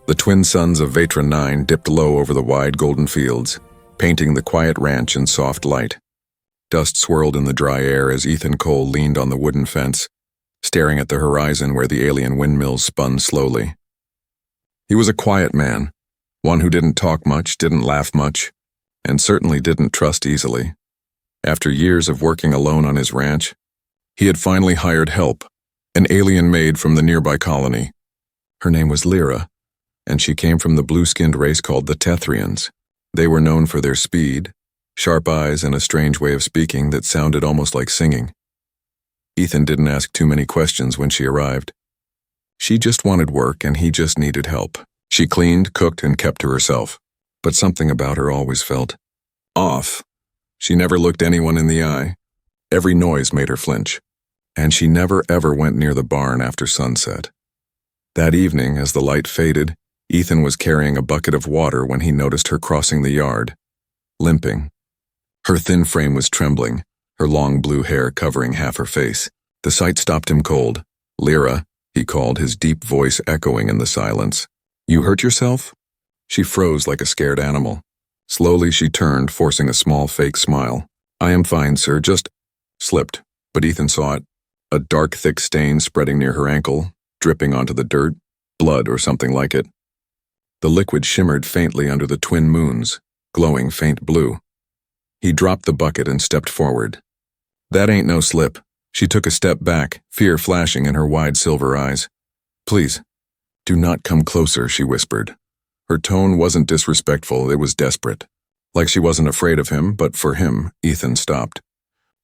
The twin suns of Vatra 9 dipped low over the wide golden fields, painting the quiet ranch in soft light. Dust swirled in the dry air as Ethan Cole leaned on the wooden fence, staring at the horizon where the alien windmills spun slowly. He was a quiet man, one who didn't talk much, didn't laugh much, and certainly didn't trust easily. After years of working alone on his ranch, he had finally hired help, an alien maid from the nearby colony. Her name was Lyra, and she came from the blue-skinned race called the Tethrians. They were known for their speed, sharp eyes, and a strange way of speaking that sounded almost like singing. Ethan didn't ask too many questions when she arrived. She just wanted work, and he just needed help. She cleaned, cooked, and kept to herself, but something about her always felt off. She never looked anyone in the eye. Every noise made her flinch, and she never ever went near the barn after sunset. That evening, as the light faded, Ethan was carrying a bucket of water when he noticed her crossing the yard, limping. Her thin frame was trembling, her long blue hair covering half her face. The sight stopped him cold. "Lyra," he called, his deep voice echoing in the silence. "You hurt yourself?" She froze like a scared animal. Slowly she turned, forcing a small fake smile. "I am fine, sir, just..." Slipped, but Ethan saw it. A dark, thick stain spreading near her ankle, dripping onto the dirt, blood or something like it. The liquid shimmered faintly under the twin moons, glowing faint blue. He dropped the bucket and stepped forward. "That ain't no slip." She took a step back, fear flashing in her wide silver eyes. "Please, do not come closer," she whispered. Her tone wasn't disrespectful, it was desperate. Like she wasn't afraid of him, but for him, Ethan stopped.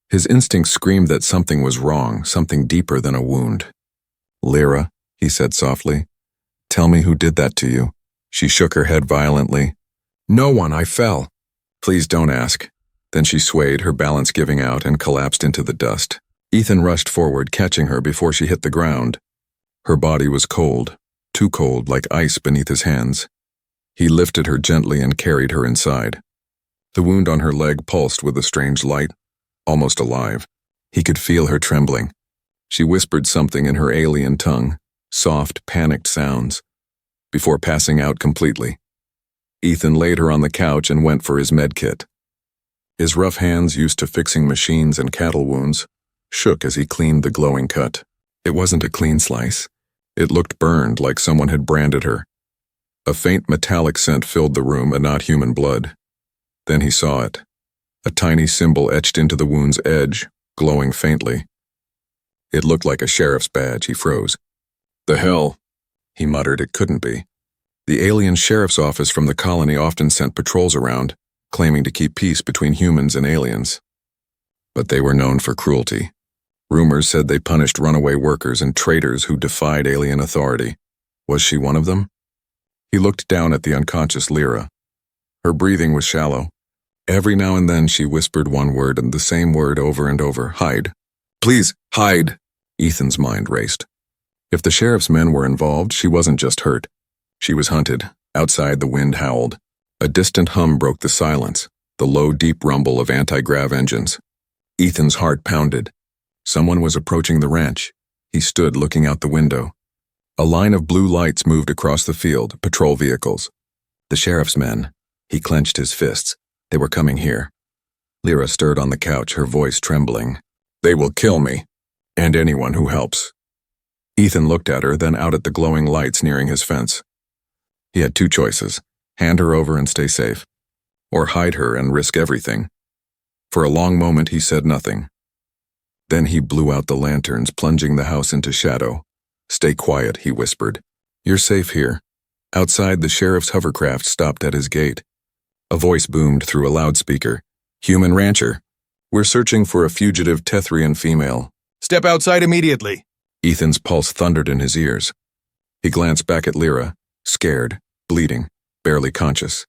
His instincts screamed that something was wrong, something deeper than a wound. "Lyra," he said softly, "tell me who did that to you." She shook her head violently. "No one, I fell." "Please don't ask." Then she swayed, her balance giving out, and collapsed into the dust. Ethan rushed forward, catching her before she hit the ground. Her body was cold, too cold, like ice beneath his hands. He lifted her gently and carried her inside. The wound on her leg pulsed with a strange light, almost alive. He could feel her trembling. She whispered something in her alien tongue, soft, panicked sounds, before passing out completely. Ethan laid her on the couch and went for his med kit. His rough hands, used to fixing machines and cattle wounds, shook as he cleaned the glowing cut. It wasn't a clean slice. It looked burned, like someone had branded her. A faint metallic scent filled the room, and not human blood. Then he saw it. A tiny symbol etched into the wound's edge, glowing faintly. It looked like a sheriff's badge. He froze. "The hell?" he muttered. It couldn't be. The alien sheriff's office from the colony often sent patrols around, claiming to keep peace between humans and aliens. But they were known for cruelty. Rumors said they punished runaway workers and traitors who defied alien authority. Was she one of them? He looked down at the unconscious Lyra. Her breathing was shallow. Every now and then she whispered one word, and the same word over and over: "Hide. Please, hide." Ethan's mind raced. If the sheriff's men were involved, she wasn't just hurt. She was hunted. Outside, the wind howled. A distant hum broke the silence, the low, deep rumble of anti-grav engines. Ethan's heart pounded. Someone was approaching the ranch. He stood looking out the window. A line of blue lights moved across the field, patrol vehicles. The sheriff's men. He clenched his fists. They were coming here. Lyra stirred on the couch, her voice trembling. "They will kill me, and anyone who helps." Ethan looked at her, then out at the glowing lights nearing his fence. He had two choices: hand her over and stay safe, or hide her and risk everything. For a long moment he said nothing. Then he blew out the lanterns, plunging the house into shadow. "Stay quiet," he whispered. "You're safe here." Outside, the sheriff's hovercraft stopped at his gate. A voice boomed through a loudspeaker. "Human rancher. We're searching for a fugitive Tethrian female." "Step outside immediately." Ethan's pulse thundered in his ears. He glanced back at Lyra, scared, bleeding, barely conscious.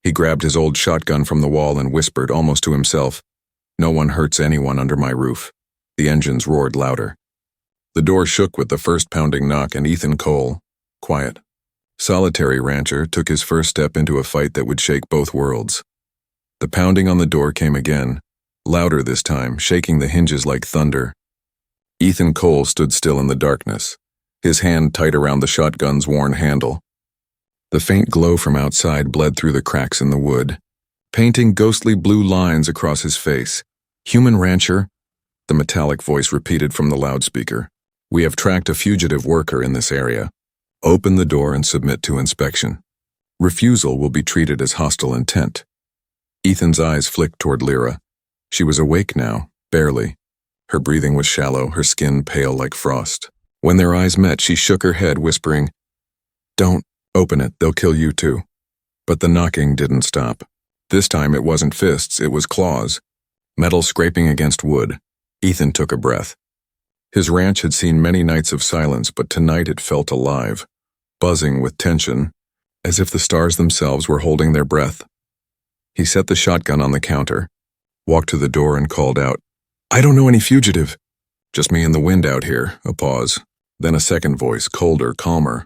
He grabbed his old shotgun from the wall and whispered, almost to himself, "No one hurts anyone under my roof." The engines roared louder. The door shook with the first pounding knock, and Ethan Cole, quiet, solitary rancher, took his first step into a fight that would shake both worlds. The pounding on the door came again, louder this time, shaking the hinges like thunder. Ethan Cole stood still in the darkness, his hand tight around the shotgun's worn handle. The faint glow from outside bled through the cracks in the wood, painting ghostly blue lines across his face. "Human rancher?" the metallic voice repeated from the loudspeaker. "We have tracked a fugitive worker in this area. Open the door and submit to inspection. Refusal will be treated as hostile intent." Ethan's eyes flicked toward Lyra. She was awake now, barely. Her breathing was shallow, her skin pale like frost. When their eyes met, she shook her head, whispering, "Don't open it, they'll kill you too." But the knocking didn't stop. This time it wasn't fists, it was claws. Metal scraping against wood. Ethan took a breath. His ranch had seen many nights of silence, but tonight it felt alive, buzzing with tension, as if the stars themselves were holding their breath. He set the shotgun on the counter, walked to the door and called out, "I don't know any fugitive." "Just me and the wind out here." A pause. Then a second voice, colder, calmer.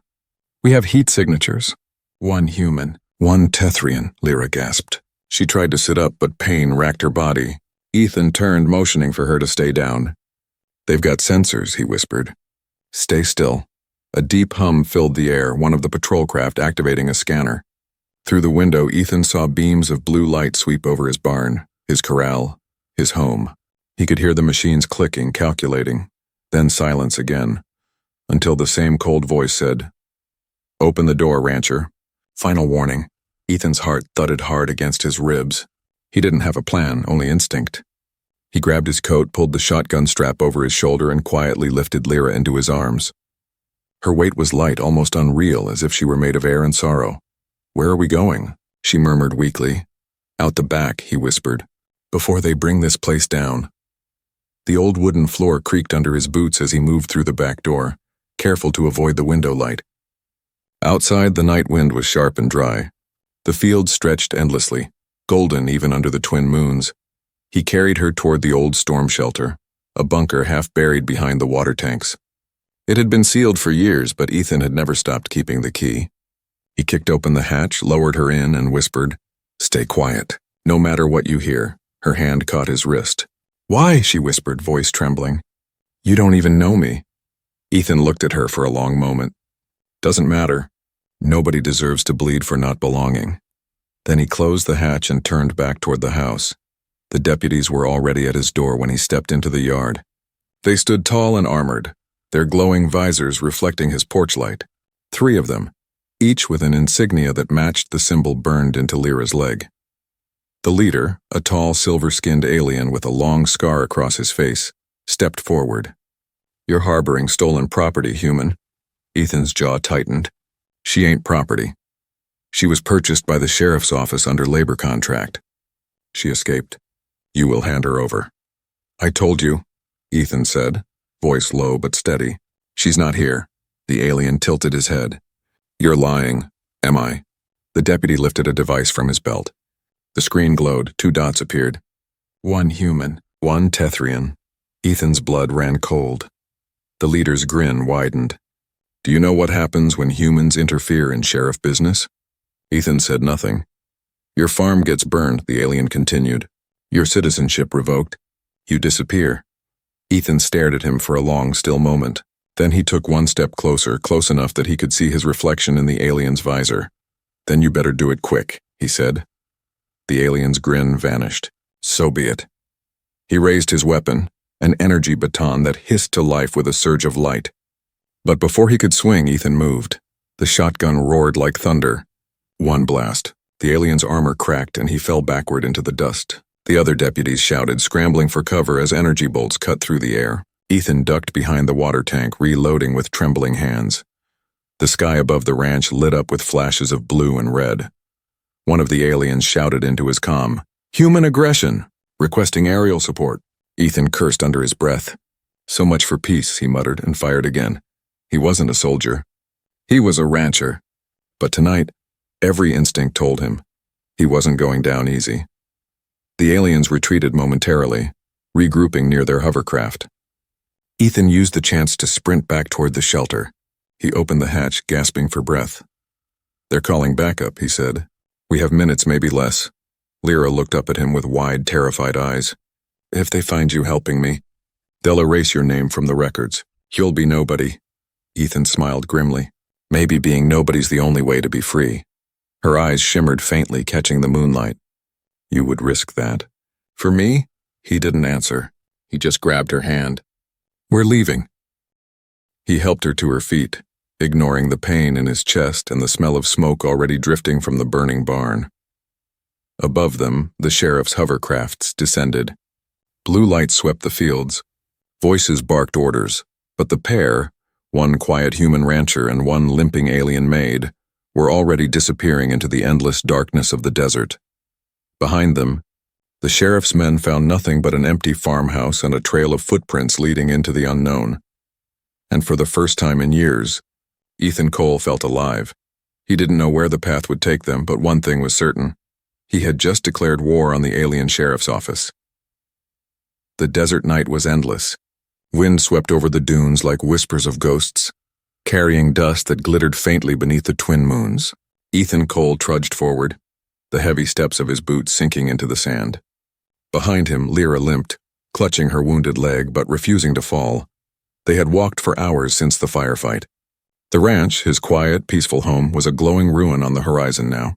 "We have heat signatures. One human, one Tethrian," Lyra gasped. She tried to sit up, but pain racked her body. Ethan turned, motioning for her to stay down. "They've got sensors," he whispered. "Stay still." A deep hum filled the air, one of the patrol craft activating a scanner. Through the window, Ethan saw beams of blue light sweep over his barn, his corral, his home. He could hear the machines clicking, calculating, then silence again, until the same cold voice said, "Open the door, rancher." Final warning. Ethan's heart thudded hard against his ribs. He didn't have a plan, only instinct. He grabbed his coat, pulled the shotgun strap over his shoulder, and quietly lifted Lyra into his arms. Her weight was light, almost unreal, as if she were made of air and sorrow. "Where are we going?" she murmured weakly. "Out the back," he whispered, "before they bring this place down." The old wooden floor creaked under his boots as he moved through the back door, careful to avoid the window light. Outside, the night wind was sharp and dry. The fields stretched endlessly, golden even under the twin moons. He carried her toward the old storm shelter, a bunker half buried behind the water tanks. It had been sealed for years, but Ethan had never stopped keeping the key. He kicked open the hatch, lowered her in, and whispered, "Stay quiet, no matter what you hear." Her hand caught his wrist. "Why?" she whispered, voice trembling. "You don't even know me." Ethan looked at her for a long moment. "Doesn't matter. Nobody deserves to bleed for not belonging." Then he closed the hatch and turned back toward the house. The deputies were already at his door when he stepped into the yard. They stood tall and armored, their glowing visors reflecting his porch light. 3 of them, each with an insignia that matched the symbol burned into Lyra's leg. The leader, a tall, silver-skinned alien with a long scar across his face, stepped forward. "You're harboring stolen property, human." Ethan's jaw tightened. "She ain't property. She was purchased by the sheriff's office under labor contract. She escaped. You will hand her over." "I told you," Ethan said, voice low but steady. "She's not here." The alien tilted his head. "You're lying." "Am I?" The deputy lifted a device from his belt. The screen glowed, 2 dots appeared. One human, one Tethrian. Ethan's blood ran cold. The leader's grin widened. "Do you know what happens when humans interfere in sheriff business?" Ethan said nothing. "Your farm gets burned," the alien continued. "Your citizenship revoked. You disappear." Ethan stared at him for a long, still moment. Then he took 1 step closer, close enough that he could see his reflection in the alien's visor. "Then you better do it quick," he said. The alien's grin vanished. "So be it." He raised his weapon, an energy baton that hissed to life with a surge of light. But before he could swing, Ethan moved. The shotgun roared like thunder. 1 blast. The alien's armor cracked and he fell backward into the dust. The other deputies shouted, scrambling for cover as energy bolts cut through the air. Ethan ducked behind the water tank, reloading with trembling hands. The sky above the ranch lit up with flashes of blue and red. One of the aliens shouted into his comm, "Human aggression! Requesting aerial support." Ethan cursed under his breath. "So much for peace," he muttered and fired again. He wasn't a soldier. He was a rancher. But tonight, every instinct told him he wasn't going down easy. The aliens retreated momentarily, regrouping near their hovercraft. Ethan used the chance to sprint back toward the shelter. He opened the hatch, gasping for breath. "They're calling backup," he said. "We have minutes, maybe less." Lyra looked up at him with wide, terrified eyes. "If they find you helping me, they'll erase your name from the records. You'll be nobody." Ethan smiled grimly. Maybe being nobody's the only way to be free. Her eyes shimmered faintly, catching the moonlight. You would risk that. For me? He didn't answer. He just grabbed her hand. We're leaving. He helped her to her feet, ignoring the pain in his chest and the smell of smoke already drifting from the burning barn. Above them, the sheriff's hovercrafts descended. Blue light swept the fields. Voices barked orders, but the pair, one quiet human rancher and one limping alien maid, were already disappearing into the endless darkness of the desert. Behind them, the sheriff's men found nothing but an empty farmhouse and a trail of footprints leading into the unknown. And for the first time in years, Ethan Cole felt alive. He didn't know where the path would take them, but one thing was certain. He had just declared war on the alien sheriff's office. The desert night was endless. Wind swept over the dunes like whispers of ghosts, carrying dust that glittered faintly beneath the twin moons. Ethan Cole trudged forward, the heavy steps of his boots sinking into the sand. Behind him, Lyra limped, clutching her wounded leg but refusing to fall. They had walked for hours since the firefight. The ranch, his quiet, peaceful home, was a glowing ruin on the horizon now.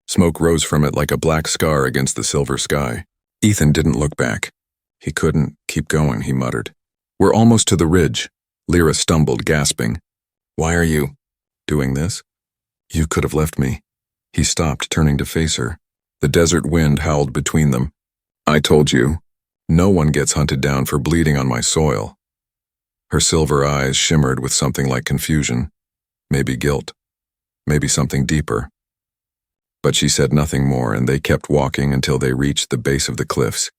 Smoke rose from it like a black scar against the silver sky. Ethan didn't look back. He couldn't keep going, he muttered. We're almost to the ridge. Lyra stumbled, gasping. Why are you doing this? You could have left me. He stopped, turning to face her. The desert wind howled between them. I told you, no one gets hunted down for bleeding on my soil. Her silver eyes shimmered with something like confusion, maybe guilt, maybe something deeper. But she said nothing more, and they kept walking until they reached the base of the cliffs.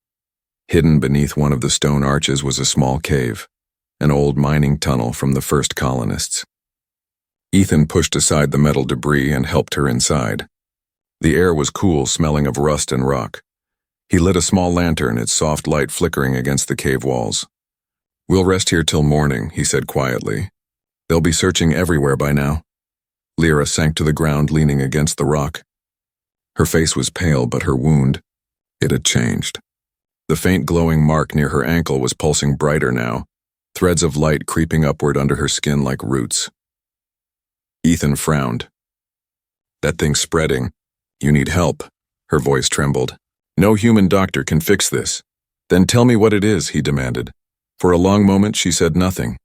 Hidden beneath one of the stone arches was a small cave, an old mining tunnel from the first colonists. Ethan pushed aside the metal debris and helped her inside. The air was cool, smelling of rust and rock. He lit a small lantern, its soft light flickering against the cave walls. We'll rest here till morning, he said quietly. They'll be searching everywhere by now. Lyra sank to the ground, leaning against the rock. Her face was pale, but her wound, it had changed. The faint glowing mark near her ankle was pulsing brighter now, threads of light creeping upward under her skin like roots. Ethan frowned. That thing's spreading. You need help. Her voice trembled. No human doctor can fix this. Then tell me what it is, he demanded. For a long moment she said nothing.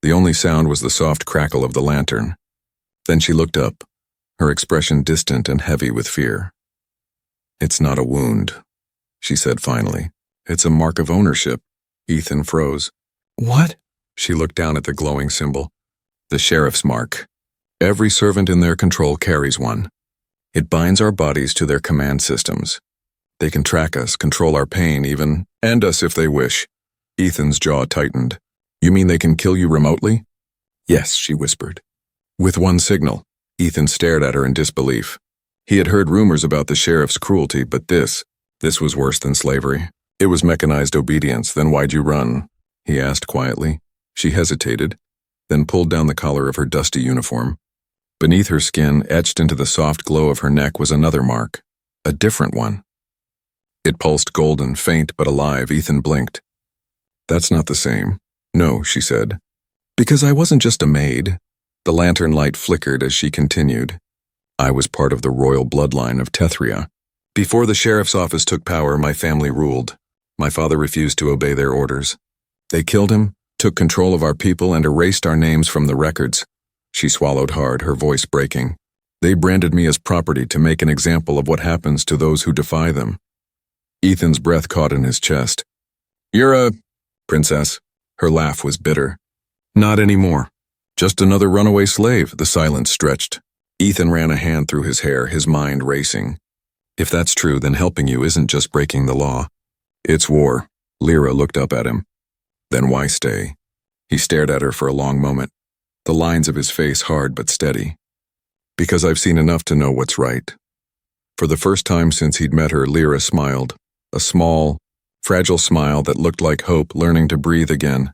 The only sound was the soft crackle of the lantern. Then she looked up, her expression distant and heavy with fear. It's not a wound, she said finally. It's a mark of ownership. Ethan froze. What? She looked down at the glowing symbol. The sheriff's mark. Every servant in their control carries one. It binds our bodies to their command systems. They can track us, control our pain even, end us if they wish. Ethan's jaw tightened. You mean they can kill you remotely? Yes, she whispered. With one signal. Ethan stared at her in disbelief. He had heard rumors about the sheriff's cruelty, but this was worse than slavery. It was mechanized obedience. Then why'd you run? He asked quietly. She hesitated, then pulled down the collar of her dusty uniform. Beneath her skin, etched into the soft glow of her neck, was another mark, a different one. It pulsed golden, faint but alive. Ethan blinked. That's not the same. No, she said. Because I wasn't just a maid. The lantern light flickered as she continued. I was part of the royal bloodline of Tethria. Before the sheriff's office took power, my family ruled. My father refused to obey their orders. They killed him, took control of our people, and erased our names from the records. She swallowed hard, her voice breaking. They branded me as property to make an example of what happens to those who defy them. Ethan's breath caught in his chest. You're a princess. Her laugh was bitter. Not anymore. Just another runaway slave, the silence stretched. Ethan ran a hand through his hair, his mind racing. If that's true, then helping you isn't just breaking the law. It's war. Lyra looked up at him. Then why stay? He stared at her for a long moment, the lines of his face hard but steady. Because I've seen enough to know what's right. For the first time since he'd met her, Lyra smiled, a small, fragile smile that looked like hope learning to breathe again.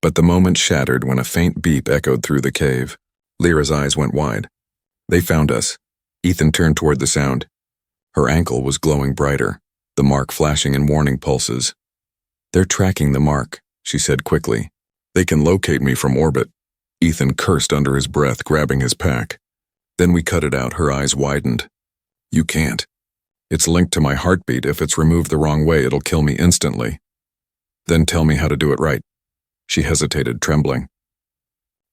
But the moment shattered when a faint beep echoed through the cave. Lyra's eyes went wide. They found us. Ethan turned toward the sound. Her ankle was glowing brighter, the mark flashing in warning pulses. They're tracking the mark, she said quickly. They can locate me from orbit. Ethan cursed under his breath, grabbing his pack. Then we cut it out, her eyes widened. You can't. It's linked to my heartbeat. If it's removed the wrong way, it'll kill me instantly. Then tell me how to do it right. She hesitated, trembling.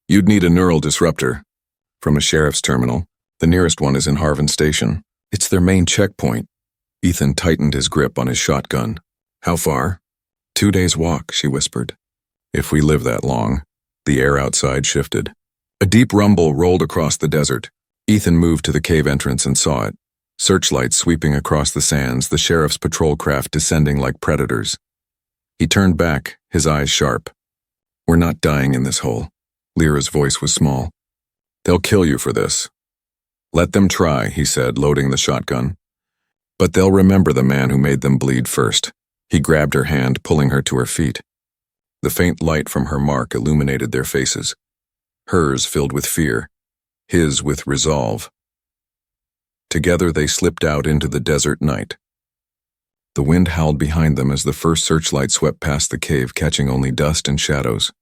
You'd need a neural disruptor. From a sheriff's terminal. The nearest one is in Harvin Station. It's their main checkpoint. Ethan tightened his grip on his shotgun. How far? 2 days' walk, she whispered. If we live that long. The air outside shifted. A deep rumble rolled across the desert. Ethan moved to the cave entrance and saw it. Searchlights sweeping across the sands, the sheriff's patrol craft descending like predators. He turned back, his eyes sharp. We're not dying in this hole. Lyra's voice was small. They'll kill you for this. Let them try, he said, loading the shotgun. But they'll remember the man who made them bleed first. He grabbed her hand, pulling her to her feet. The faint light from her mark illuminated their faces. Hers filled with fear, his with resolve. Together they slipped out into the desert night. The wind howled behind them as the first searchlight swept past the cave, catching only dust and shadows.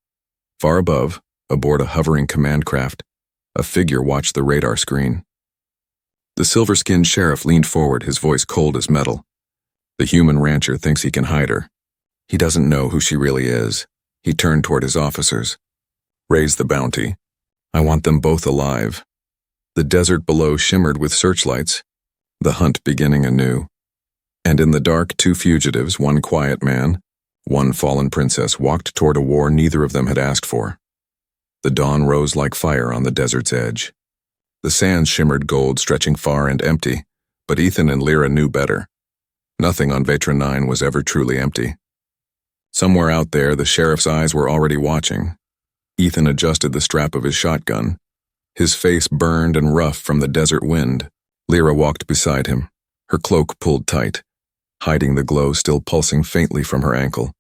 Far above, aboard a hovering command craft, a figure watched the radar screen. The silver-skinned sheriff leaned forward, his voice cold as metal. The human rancher thinks he can hide her. He doesn't know who she really is. He turned toward his officers. Raise the bounty. I want them both alive. The desert below shimmered with searchlights, the hunt beginning anew. And in the dark, 2 fugitives, one quiet man, one fallen princess, walked toward a war neither of them had asked for. The dawn rose like fire on the desert's edge. The sands shimmered gold, stretching far and empty, but Ethan and Lyra knew better. Nothing on Vetra 9 was ever truly empty. Somewhere out there, the sheriff's eyes were already watching. Ethan adjusted the strap of his shotgun. His face burned and rough from the desert wind. Lyra walked beside him, her cloak pulled tight, hiding the glow still pulsing faintly from her ankle.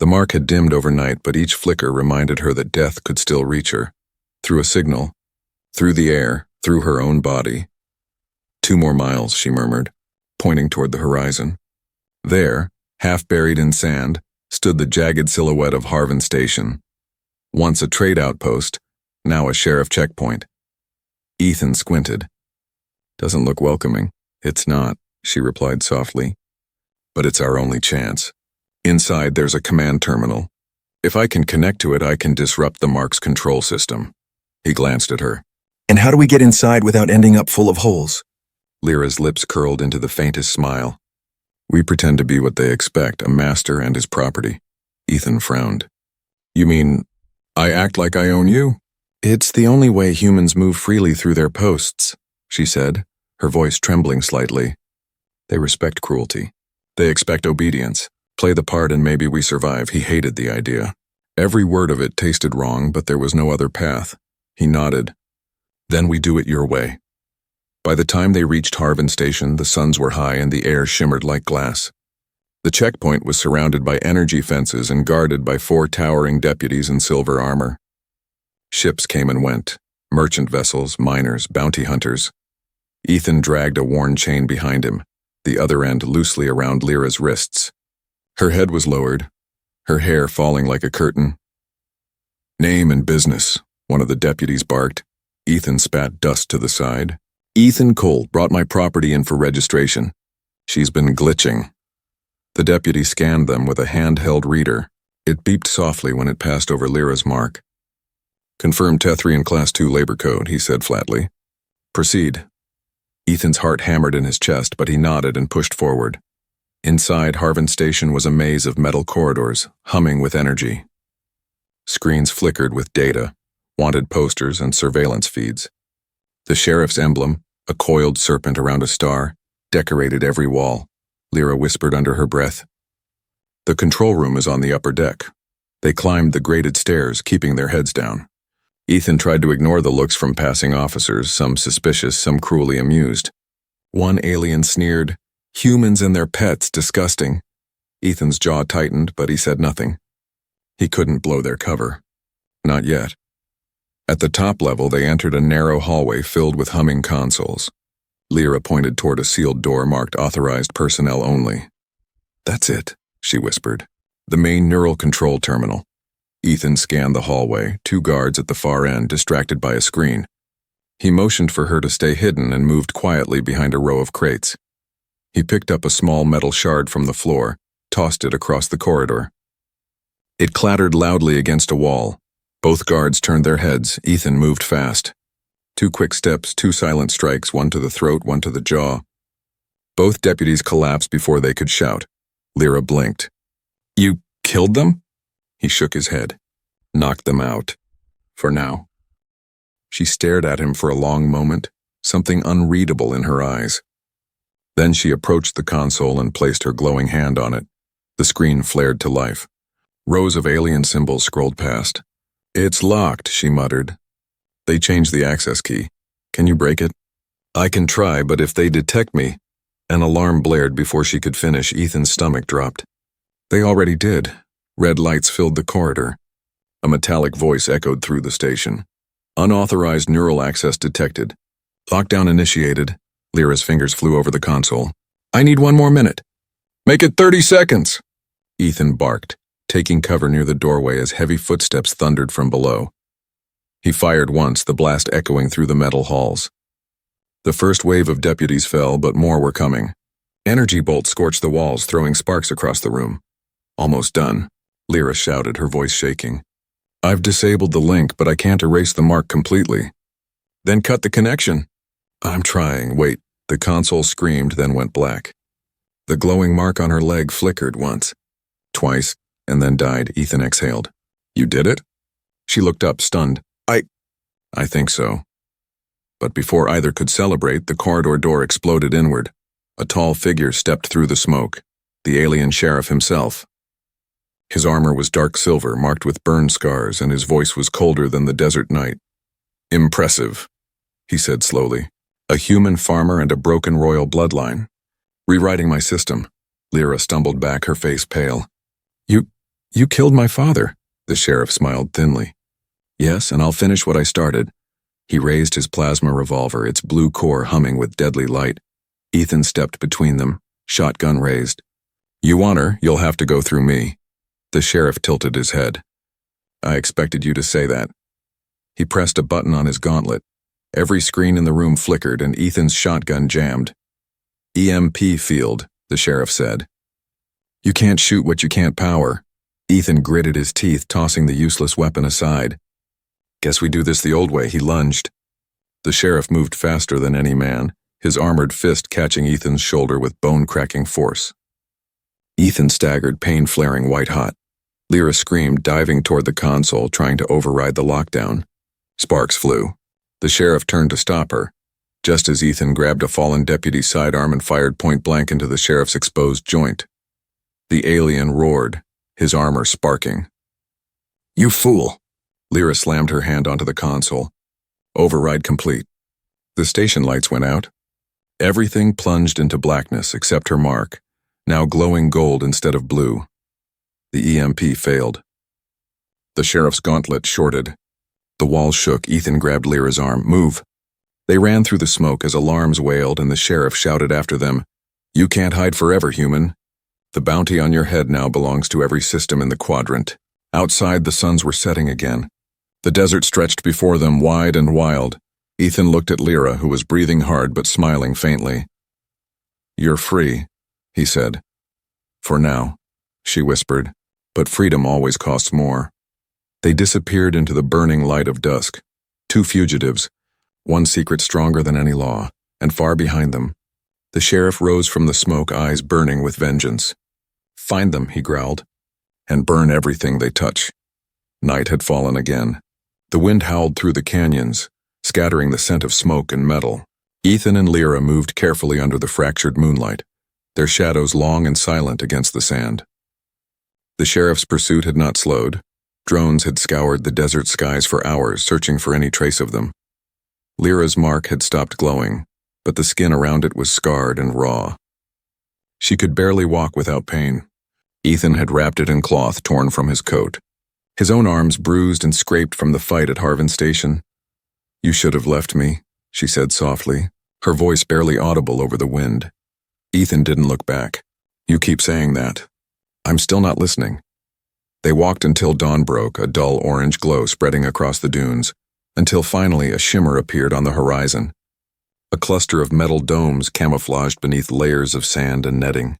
The mark had dimmed overnight, but each flicker reminded her that death could still reach her. Through a signal, through the air, through her own body. 2 more miles, she murmured, pointing toward the horizon. There, half buried in sand, stood the jagged silhouette of Harvin Station. Once a trade outpost, now a sheriff checkpoint. Ethan squinted. Doesn't look welcoming. It's not, she replied softly. But it's our only chance. Inside there's a command terminal. If I can connect to it, I can disrupt the mark's control system. He glanced at her. And how do we get inside without ending up full of holes? Lyra's lips curled into the faintest smile. We pretend to be what they expect, a master and his property. Ethan frowned. You mean, I act like I own you? It's the only way humans move freely through their posts, she said, her voice trembling slightly. They respect cruelty. They expect obedience. Play the part and maybe we survive. He hated the idea. Every word of it tasted wrong, but there was no other path. He nodded. Then we do it your way. By the time they reached Harvin Station, the suns were high and the air shimmered like glass. The checkpoint was surrounded by energy fences and guarded by 4 towering deputies in silver armor. Ships came and went, merchant vessels, miners, bounty hunters. Ethan dragged a worn chain behind him, the other end loosely around Lyra's wrists. Her head was lowered, her hair falling like a curtain. Name and business, one of the deputies barked. Ethan spat dust to the side. Ethan Cole brought my property in for registration. She's been glitching. The deputy scanned them with a handheld reader. It beeped softly when it passed over Lyra's mark. Confirm Tethrian Class 2 labor code, he said flatly. Proceed. Ethan's heart hammered in his chest, but he nodded and pushed forward. Inside Harvin Station was a maze of metal corridors, humming with energy. Screens flickered with data, wanted posters and surveillance feeds. The sheriff's emblem, a coiled serpent around a star, decorated every wall. Lyra whispered under her breath. The control room is on the upper deck. They climbed the graded stairs, keeping their heads down. Ethan tried to ignore the looks from passing officers, some suspicious, some cruelly amused. One alien sneered, "Humans and their pets, disgusting." Ethan's jaw tightened, but he said nothing. He couldn't blow their cover. Not yet. At the top level, they entered a narrow hallway filled with humming consoles. Lyra pointed toward a sealed door marked authorized personnel only. That's it, she whispered. The main neural control terminal. Ethan scanned the hallway, 2 guards at the far end distracted by a screen. He motioned for her to stay hidden and moved quietly behind a row of crates. He picked up a small metal shard from the floor, tossed it across the corridor. It clattered loudly against a wall. Both guards turned their heads. Ethan moved fast. 2 quick steps, 2 silent strikes, one to the throat, one to the jaw. Both deputies collapsed before they could shout. Lyra blinked. "You killed them?" He shook his head. "Knocked them out. For now." She stared at him for a long moment, something unreadable in her eyes. Then she approached the console and placed her glowing hand on it. The screen flared to life. Rows of alien symbols scrolled past. "It's locked," she muttered. "They changed the access key. Can you break it?" "I can try, but if they detect me..." An alarm blared before she could finish. Ethan's stomach dropped. They already did. Red lights filled the corridor. A metallic voice echoed through the station. "Unauthorized neural access detected. Lockdown initiated." Lyra's fingers flew over the console. "I need 1 more minute." "Make it 30 seconds!" Ethan barked, taking cover near the doorway as heavy footsteps thundered from below. He fired once, the blast echoing through the metal halls. The first wave of deputies fell, but more were coming. Energy bolts scorched the walls, throwing sparks across the room. "Almost done," Lyra shouted, her voice shaking. "I've disabled the link, but I can't erase the mark completely." "Then cut the connection." "I'm trying. Wait." The console screamed, then went black. The glowing mark on her leg flickered once, twice, and then died. Ethan exhaled. "You did it?" She looked up, stunned. I think so." But before either could celebrate, the corridor door exploded inward. A tall figure stepped through the smoke, the alien sheriff himself. His armor was dark silver, marked with burn scars, and his voice was colder than the desert night. "Impressive," he said slowly. "A human farmer and a broken royal bloodline. Rewriting my system." Lyra stumbled back, her face pale. You killed my father." The sheriff smiled thinly. "Yes, and I'll finish what I started." He raised his plasma revolver, its blue core humming with deadly light. Ethan stepped between them, shotgun raised. "You want her, you'll have to go through me." The sheriff tilted his head. "I expected you to say that." He pressed a button on his gauntlet. Every screen in the room flickered, and Ethan's shotgun jammed. "EMP field," the sheriff said. "You can't shoot what you can't power." Ethan gritted his teeth, tossing the useless weapon aside. "Guess we do this the old way," he lunged. The sheriff moved faster than any man, his armored fist catching Ethan's shoulder with bone-cracking force. Ethan staggered, pain flaring white-hot. Lyra screamed, diving toward the console, trying to override the lockdown. Sparks flew. The sheriff turned to stop her, just as Ethan grabbed a fallen deputy's sidearm and fired point-blank into the sheriff's exposed joint. The alien roared, his armor sparking. "You fool!" Lyra slammed her hand onto the console. Override complete. The station lights went out. Everything plunged into blackness except her mark, now glowing gold instead of blue. The EMP failed. The sheriff's gauntlet shorted. The wall shook. Ethan grabbed Lyra's arm. "Move." They ran through the smoke as alarms wailed, and the sheriff shouted after them, "You can't hide forever, human. The bounty on your head now belongs to every system in the quadrant." Outside, the suns were setting again. The desert stretched before them, wide and wild. Ethan looked at Lyra, who was breathing hard but smiling faintly. "You're free," he said. "For now," she whispered, "but freedom always costs more." They disappeared into the burning light of dusk. 2 fugitives, one secret stronger than any law, and far behind them. The sheriff rose from the smoke, eyes burning with vengeance. "Find them," he growled, "and burn everything they touch." Night had fallen again. The wind howled through the canyons, scattering the scent of smoke and metal. Ethan and Lyra moved carefully under the fractured moonlight, their shadows long and silent against the sand. The sheriff's pursuit had not slowed. Drones had scoured the desert skies for hours, searching for any trace of them. Lyra's mark had stopped glowing, but the skin around it was scarred and raw. She could barely walk without pain. Ethan had wrapped it in cloth torn from his coat. His own arms bruised and scraped from the fight at Harvin Station. "You should have left me," she said softly, her voice barely audible over the wind. Ethan didn't look back. "You keep saying that. I'm still not listening." They walked until dawn broke, a dull orange glow spreading across the dunes, until finally a shimmer appeared on the horizon. A cluster of metal domes camouflaged beneath layers of sand and netting.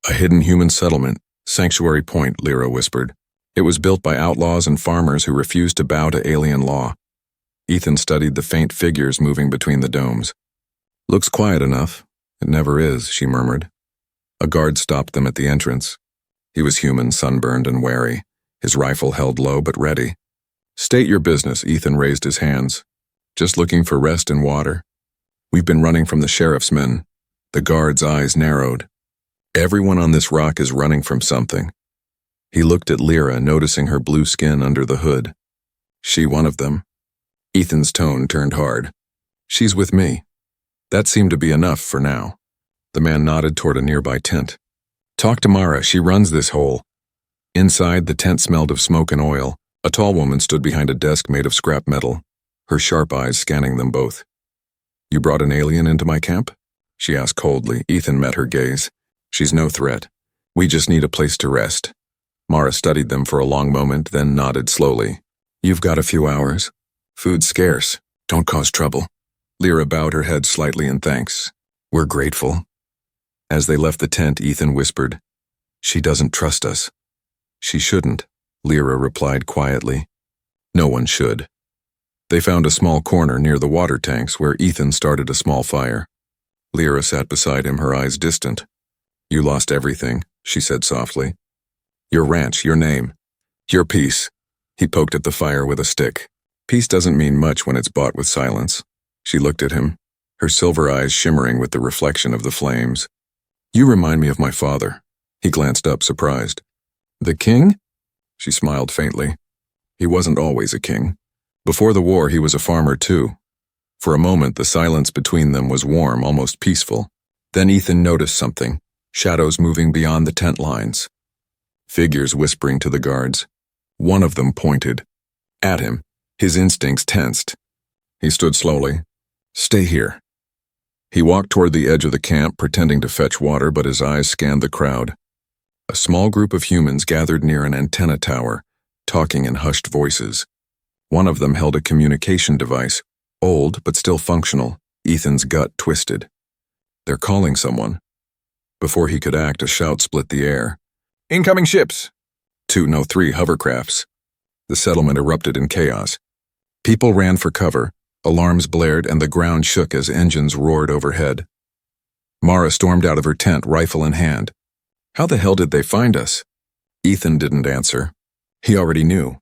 A hidden human settlement, Sanctuary Point, Lyra whispered. It was built by outlaws and farmers who refused to bow to alien law. Ethan studied the faint figures moving between the domes. Looks quiet enough. It never is, she murmured. A guard stopped them at the entrance. He was human, sunburned and wary, his rifle held low but ready. State your business, Ethan raised his hands. Just looking for rest and water. We've been running from the sheriff's men. The guard's eyes narrowed. Everyone on this rock is running from something. He looked at Lyra, noticing her blue skin under the hood. She one of them? Ethan's tone turned hard. She's with me. That seemed to be enough for now. The man nodded toward a nearby tent. Talk to Mara, she runs this hole. Inside, the tent smelled of smoke and oil. A tall woman stood behind a desk made of scrap metal, her sharp eyes scanning them both. You brought an alien into my camp? She asked coldly. Ethan met her gaze. She's no threat. We just need a place to rest. Mara studied them for a long moment, then nodded slowly. You've got a few hours. Food's scarce. Don't cause trouble. Lyra bowed her head slightly in thanks. We're grateful. As they left the tent, Ethan whispered, She doesn't trust us. She shouldn't, Lyra replied quietly. No one should. They found a small corner near the water tanks where Ethan started a small fire. Lyra sat beside him, her eyes distant. You lost everything, she said softly. Your ranch, your name, your peace. He poked at the fire with a stick. Peace doesn't mean much when it's bought with silence. She looked at him, her silver eyes shimmering with the reflection of the flames. You remind me of my father. He glanced up, surprised. The king? She smiled faintly. He wasn't always a king. Before the war, he was a farmer too. For a moment, the silence between them was warm, almost peaceful. Then Ethan noticed something, shadows moving beyond the tent lines. Figures whispering to the guards. One of them pointed. At him, his instincts tensed. He stood slowly. Stay here. He walked toward the edge of the camp, pretending to fetch water, but his eyes scanned the crowd. A small group of humans gathered near an antenna tower, talking in hushed voices. One of them held a communication device, old but still functional. Ethan's gut twisted. They're calling someone. Before he could act, a shout split the air. Incoming ships! 203 hovercrafts. The settlement erupted in chaos. People ran for cover, alarms blared, and the ground shook as engines roared overhead. Mara stormed out of her tent, rifle in hand. How the hell did they find us? Ethan didn't answer. He already knew.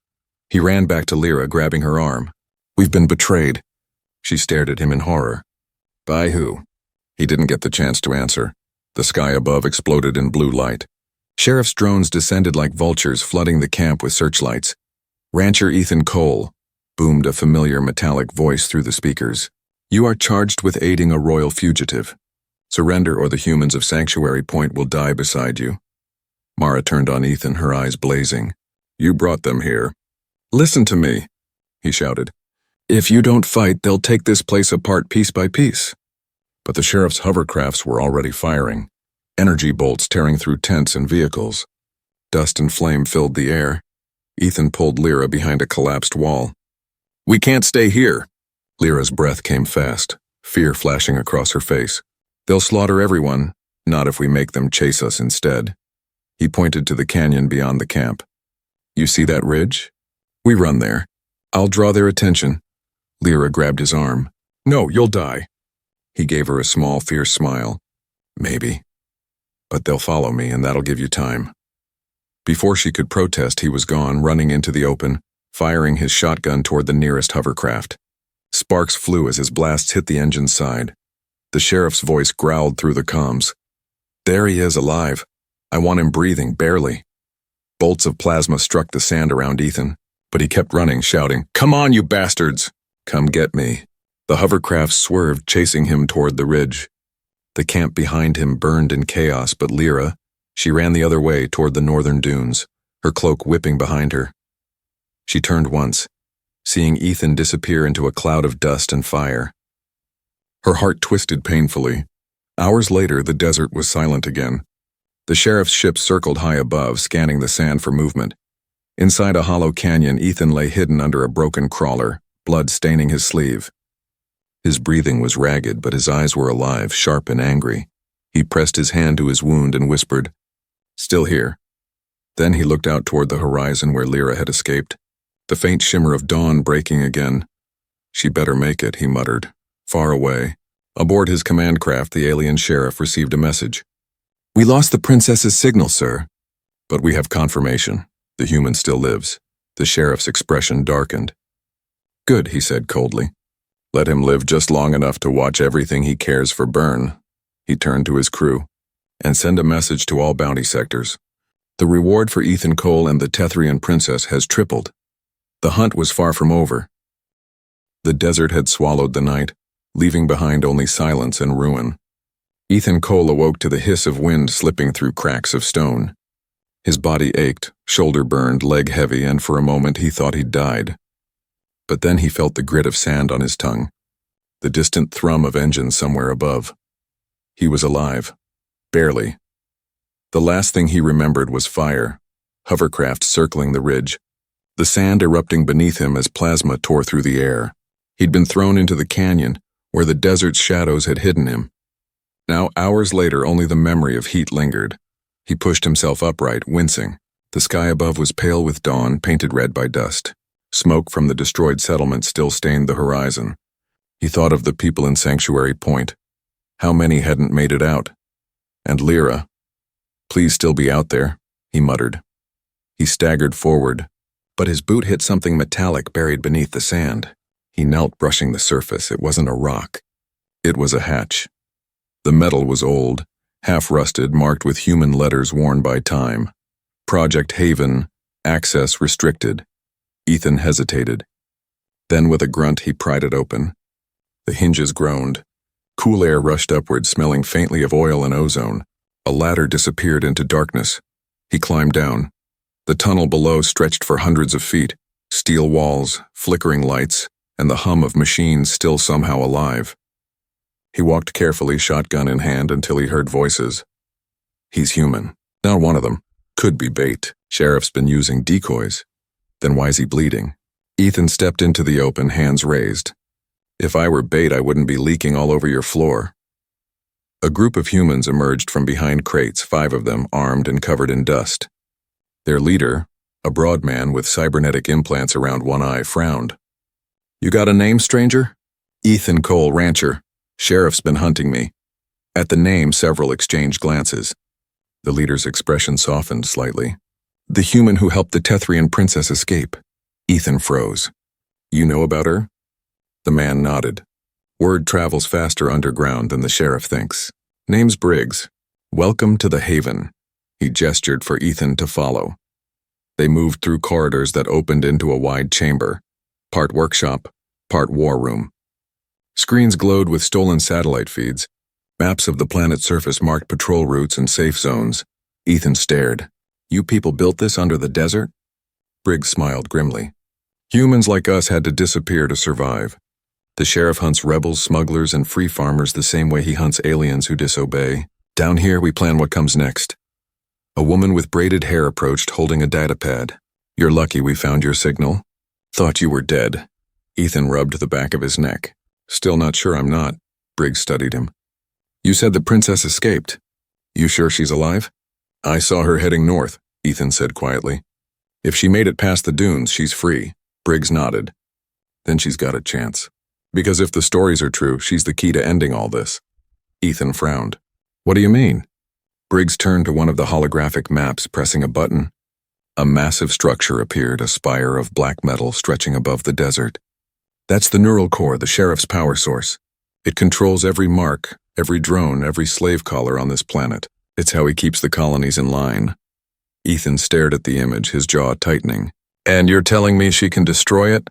He ran back to Lyra, grabbing her arm. We've been betrayed. She stared at him in horror. By who? He didn't get the chance to answer. The sky above exploded in blue light. Sheriff's drones descended like vultures, flooding the camp with searchlights. Rancher Ethan Cole, boomed a familiar metallic voice through the speakers. You are charged with aiding a royal fugitive. Surrender or the humans of Sanctuary Point will die beside you. Mara turned on Ethan, her eyes blazing. You brought them here. Listen to me, he shouted. If you don't fight, they'll take this place apart piece by piece. But the sheriff's hovercrafts were already firing, energy bolts tearing through tents and vehicles. Dust and flame filled the air. Ethan pulled Lyra behind a collapsed wall. We can't stay here. Lyra's breath came fast, fear flashing across her face. They'll slaughter everyone, not if we make them chase us instead. He pointed to the canyon beyond the camp. You see that ridge? We run there. I'll draw their attention. Lyra grabbed his arm. No, you'll die. He gave her a small, fierce smile. Maybe. But they'll follow me, and that'll give you time. Before she could protest, he was gone, running into the open, firing his shotgun toward the nearest hovercraft. Sparks flew as his blasts hit the engine's side. The sheriff's voice growled through the comms. There he is, alive. I want him breathing, barely. Bolts of plasma struck the sand around Ethan, but he kept running, shouting, Come on, you bastards! Come get me. The hovercraft swerved, chasing him toward the ridge. The camp behind him burned in chaos, but Lyra, she ran the other way toward the northern dunes, her cloak whipping behind her. She turned once, seeing Ethan disappear into a cloud of dust and fire. Her heart twisted painfully. Hours later, the desert was silent again. The sheriff's ship circled high above, scanning the sand for movement. Inside a hollow canyon, Ethan lay hidden under a broken crawler, blood staining his sleeve. His breathing was ragged, but his eyes were alive, sharp and angry. He pressed his hand to his wound and whispered, "Still here." Then he looked out toward the horizon where Lyra had escaped, the faint shimmer of dawn breaking again. "She better make it," he muttered. Far away, aboard his command craft, the alien sheriff received a message. "We lost the princess's signal, sir." "But we have confirmation. The human still lives." The sheriff's expression darkened. "Good," he said coldly. "Let him live just long enough to watch everything he cares for burn." He turned to his crew. "And send a message to all bounty sectors. The reward for Ethan Cole and the Tethrian princess has tripled." The hunt was far from over. The desert had swallowed the night, leaving behind only silence and ruin. Ethan Cole awoke to the hiss of wind slipping through cracks of stone. His body ached, shoulder burned, leg heavy, and for a moment he thought he'd died. But then he felt the grit of sand on his tongue, the distant thrum of engines somewhere above. He was alive. Barely. The last thing he remembered was fire, hovercraft circling the ridge, the sand erupting beneath him as plasma tore through the air. He'd been thrown into the canyon, where the desert's shadows had hidden him. Now, hours later, only the memory of heat lingered. He pushed himself upright, wincing. The sky above was pale with dawn, painted red by dust. Smoke from the destroyed settlement still stained the horizon. He thought of the people in Sanctuary Point. How many hadn't made it out? And Lyra. "Please still be out there," he muttered. He staggered forward, but his boot hit something metallic buried beneath the sand. He knelt, brushing the surface. It wasn't a rock. It was a hatch. The metal was old, half-rusted, marked with human letters worn by time. Project Haven, access restricted. Ethan hesitated. Then with a grunt he pried it open. The hinges groaned. Cool air rushed upward, smelling faintly of oil and ozone. A ladder disappeared into darkness. He climbed down. The tunnel below stretched for hundreds of feet, steel walls, flickering lights, and the hum of machines still somehow alive. He walked carefully, shotgun in hand, until he heard voices. He's human. Not one of them. Could be bait. Sheriff's been using decoys. Then why's he bleeding? Ethan stepped into the open, hands raised. If I were bait, I wouldn't be leaking all over your floor. A group of humans emerged from behind crates, 5 of them armed and covered in dust. Their leader, a broad man with cybernetic implants around one eye, frowned. "You got a name, stranger?" "Ethan Cole, rancher. Sheriff's been hunting me." At the name, several exchanged glances. The leader's expression softened slightly. "The human who helped the Tethrian princess escape." Ethan froze. "You know about her?" The man nodded. "Word travels faster underground than the sheriff thinks. Name's Briggs. Welcome to the Haven." He gestured for Ethan to follow. They moved through corridors that opened into a wide chamber, part workshop, part war room. Screens glowed with stolen satellite feeds. Maps of the planet's surface marked patrol routes and safe zones. Ethan stared. "You people built this under the desert?" Briggs smiled grimly. "Humans like us had to disappear to survive. The sheriff hunts rebels, smugglers, and free farmers the same way he hunts aliens who disobey. Down here, we plan what comes next." A woman with braided hair approached, holding a datapad. "You're lucky we found your signal. Thought you were dead." Ethan rubbed the back of his neck. "Still not sure I'm not." Briggs studied him. "You said the princess escaped. You sure she's alive?" "I saw her heading north," Ethan said quietly. "If she made it past the dunes, she's free." Briggs nodded. "Then she's got a chance. Because if the stories are true, she's the key to ending all this." Ethan frowned. "What do you mean?" Briggs turned to one of the holographic maps, pressing a button. A massive structure appeared, a spire of black metal stretching above the desert. "That's the neural core, the sheriff's power source. It controls every mark, every drone, every slave collar on this planet. It's how he keeps the colonies in line." Ethan stared at the image, his jaw tightening. "And you're telling me she can destroy it?"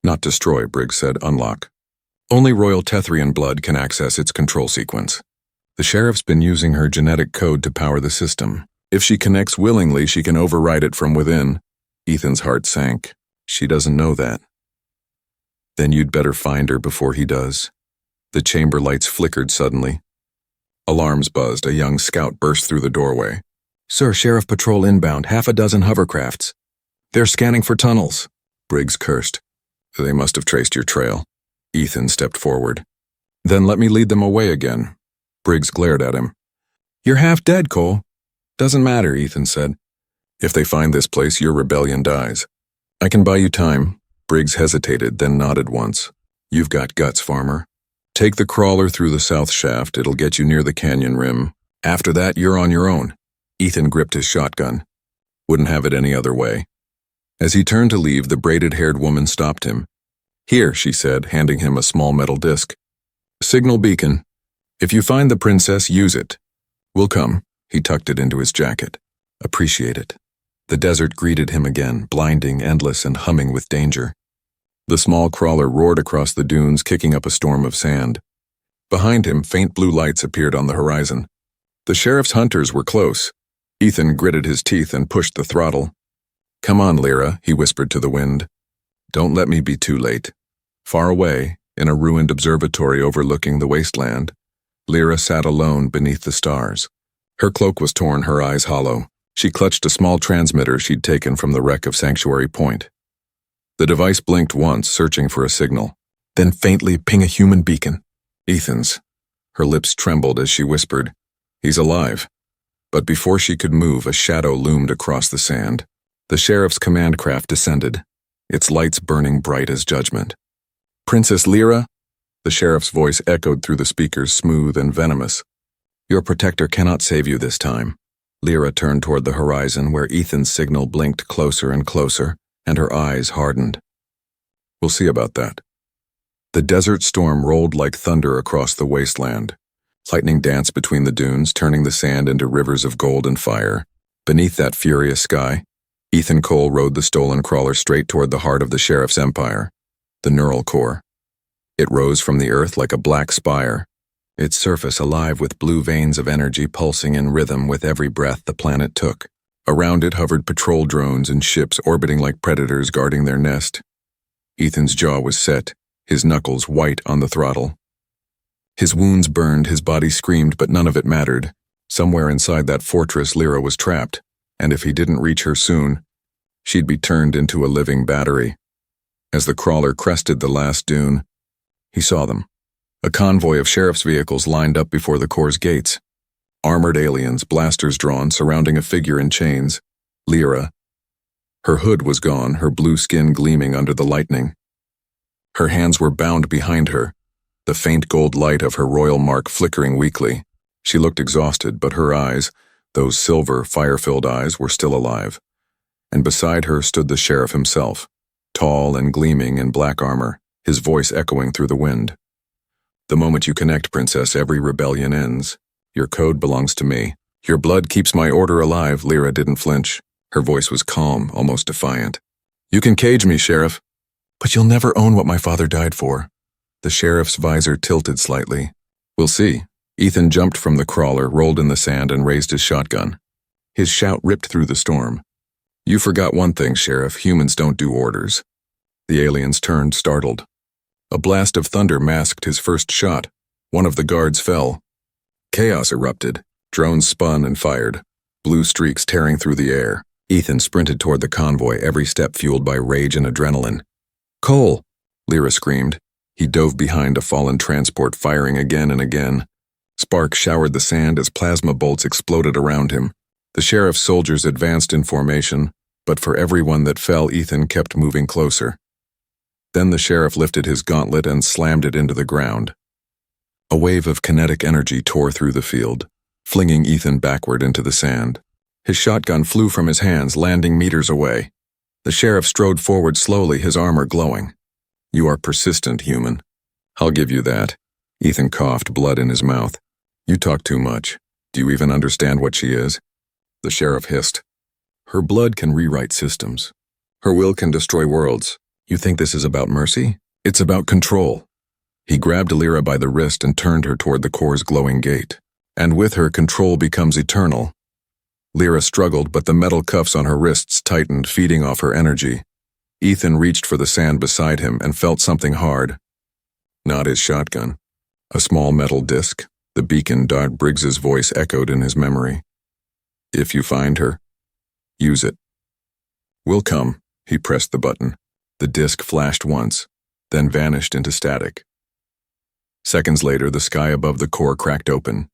"Not destroy," Briggs said, "unlock. Only Royal Tethrian blood can access its control sequence. The sheriff's been using her genetic code to power the system. If she connects willingly, she can override it from within." Ethan's heart sank. "She doesn't know that." "Then you'd better find her before he does." The chamber lights flickered suddenly. Alarms buzzed. A young scout burst through the doorway. "Sir, Sheriff Patrol inbound, 6 hovercrafts." They're scanning for tunnels, Briggs cursed. They must have traced your trail. Ethan stepped forward. Then let me lead them away again. Briggs glared at him. You're half dead, Cole. Doesn't matter, Ethan said. If they find this place, your rebellion dies. I can buy you time. Briggs hesitated, then nodded once. You've got guts, farmer. Take the crawler through the south shaft. It'll get you near the canyon rim. After that, you're on your own. Ethan gripped his shotgun. Wouldn't have it any other way. As he turned to leave, the braided-haired woman stopped him. Here, she said, handing him a small metal disc. Signal beacon. If you find the princess, use it. We'll come. He tucked it into his jacket. Appreciate it. The desert greeted him again, blinding, endless, and humming with danger. The small crawler roared across the dunes, kicking up a storm of sand. Behind him, faint blue lights appeared on the horizon. The sheriff's hunters were close. Ethan gritted his teeth and pushed the throttle. Come on, Lyra, he whispered to the wind. Don't let me be too late. Far away, in a ruined observatory overlooking the wasteland, Lyra sat alone beneath the stars. Her cloak was torn, her eyes hollow. She clutched a small transmitter she'd taken from the wreck of Sanctuary Point. The device blinked once, searching for a signal. Then faintly ping a human beacon. Ethan's. Her lips trembled as she whispered, He's alive. But before she could move, a shadow loomed across the sand. The sheriff's command craft descended, its lights burning bright as judgment. Princess Lyra? The sheriff's voice echoed through the speakers, smooth and venomous. Your protector cannot save you this time. Lyra turned toward the horizon where Ethan's signal blinked closer and closer, and her eyes hardened. We'll see about that. The desert storm rolled like thunder across the wasteland. Lightning danced between the dunes, turning the sand into rivers of gold and fire. Beneath that furious sky, Ethan Cole rode the stolen crawler straight toward the heart of the sheriff's empire, the neural core. It rose from the earth like a black spire, its surface alive with blue veins of energy pulsing in rhythm with every breath the planet took. Around it hovered patrol drones and ships orbiting like predators guarding their nest. Ethan's jaw was set, his knuckles white on the throttle. His wounds burned, his body screamed, but none of it mattered. Somewhere inside that fortress, Lyra was trapped, and if he didn't reach her soon, she'd be turned into a living battery. As the crawler crested the last dune, he saw them. A convoy of sheriff's vehicles lined up before the core's gates. Armored aliens, blasters drawn, surrounding a figure in chains. Lyra. Her hood was gone, her blue skin gleaming under the lightning. Her hands were bound behind her, the faint gold light of her royal mark flickering weakly. She looked exhausted, but her eyes, those silver, fire-filled eyes, were still alive. And beside her stood the sheriff himself, tall and gleaming in black armor, his voice echoing through the wind. The moment you connect, Princess, every rebellion ends. Your code belongs to me. Your blood keeps my order alive. Lyra didn't flinch. Her voice was calm, almost defiant. You can cage me, Sheriff, but you'll never own what my father died for. The sheriff's visor tilted slightly. We'll see. Ethan jumped from the crawler, rolled in the sand, and raised his shotgun. His shout ripped through the storm. You forgot one thing, Sheriff. Humans don't do orders. The aliens turned, startled. A blast of thunder masked his first shot. One of the guards fell. Chaos erupted. Drones spun and fired, blue streaks tearing through the air. Ethan sprinted toward the convoy, every step fueled by rage and adrenaline. Cole! Lyra screamed. He dove behind a fallen transport, firing again and again. Sparks showered the sand as plasma bolts exploded around him. The sheriff's soldiers advanced in formation, but for every one that fell, Ethan kept moving closer. Then the sheriff lifted his gauntlet and slammed it into the ground. A wave of kinetic energy tore through the field, flinging Ethan backward into the sand. His shotgun flew from his hands, landing meters away. The sheriff strode forward slowly, his armor glowing. You are persistent, human. I'll give you that. Ethan coughed, blood in his mouth. You talk too much. Do you even understand what she is? The sheriff hissed. Her blood can rewrite systems. Her will can destroy worlds. You think this is about mercy? It's about control. He grabbed Lyra by the wrist and turned her toward the core's glowing gate. And with her, control becomes eternal. Lyra struggled, but the metal cuffs on her wrists tightened, feeding off her energy. Ethan reached for the sand beside him and felt something hard. Not his shotgun. A small metal disc, the beacon Dart Briggs's voice echoed in his memory. If you find her, use it. We'll come. He pressed the button. The disc flashed once, then vanished into static. Seconds later, the sky above the core cracked open.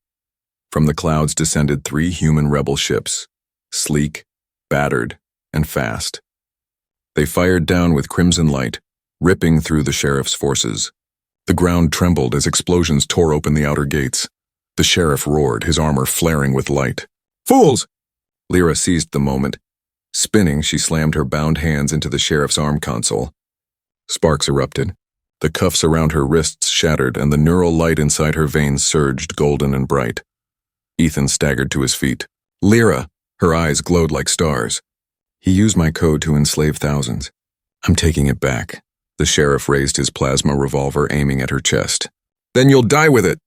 From the clouds descended 3 human rebel ships, sleek, battered, and fast. They fired down with crimson light, ripping through the sheriff's forces. The ground trembled as explosions tore open the outer gates. The sheriff roared, his armor flaring with light. "Fools!" Lyra seized the moment. Spinning, she slammed her bound hands into the sheriff's arm console. Sparks erupted. The cuffs around her wrists shattered, and the neural light inside her veins surged golden and bright. Ethan staggered to his feet. "Lyra!" Her eyes glowed like stars. "He used my code to enslave thousands. I'm taking it back." The sheriff raised his plasma revolver, aiming at her chest. "Then you'll die with it!"